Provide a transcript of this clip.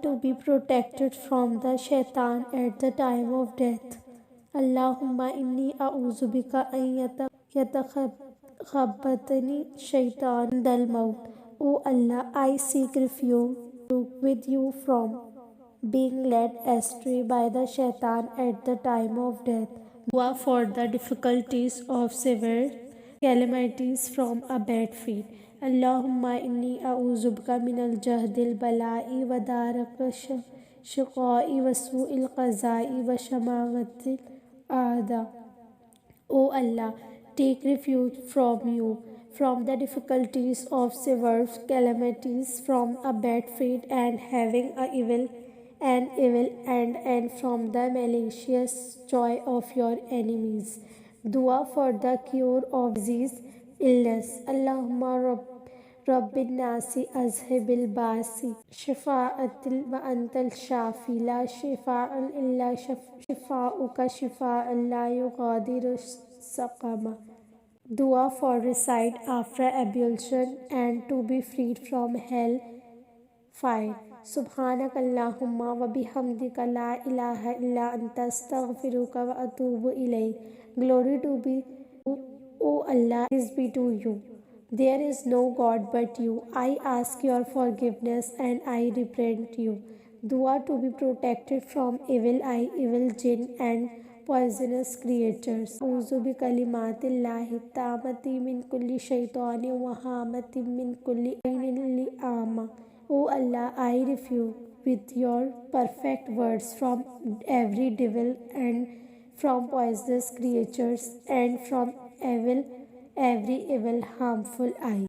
to be protected from the shaitan at the time of death. Allahumma inni a'udhu bika an yatakhabbatani shaitan dal maut. O Allah, I seek refuge with you from being led astray by the shaitan at the time of death. Dua for the difficulties of severe calamities from a bad fate. Allahumma inni a'udhu bika min al-jahdil bala'i wa daraka shiqa'i wa su'il qaza'i wa shamamatil aada. O Allah, take refuge from you from the difficulties of severe calamities from a bad fate and having an evil end and from the malicious joy of your enemies. Dua for the cure of disease, illness. Allahumma Rabbin Nasi Azhibil Basi Shifa'atil wa Antal Shafi La Shifa'an illa Shifa'uka Shifa'an La Yughadiru Saqama. Dua for recite after ablution and to be freed from hell fire. Subhanak Allahumma wa bihamdika la ilaha illa anta astaghfiruka wa atubu ilayk. Glory to be, O Allah, is be to you. There is no God but you. I ask your forgiveness and I repent you. Dua to be protected from evil eye, evil jinn and poisonous creatures. Auzu bi kalimatillahi tamati min kulli shaitani wa hamati min kulli ainin li'ama. O Allah, I refuge with your perfect words from every devil and from poisonous creatures and from every evil harmful eye.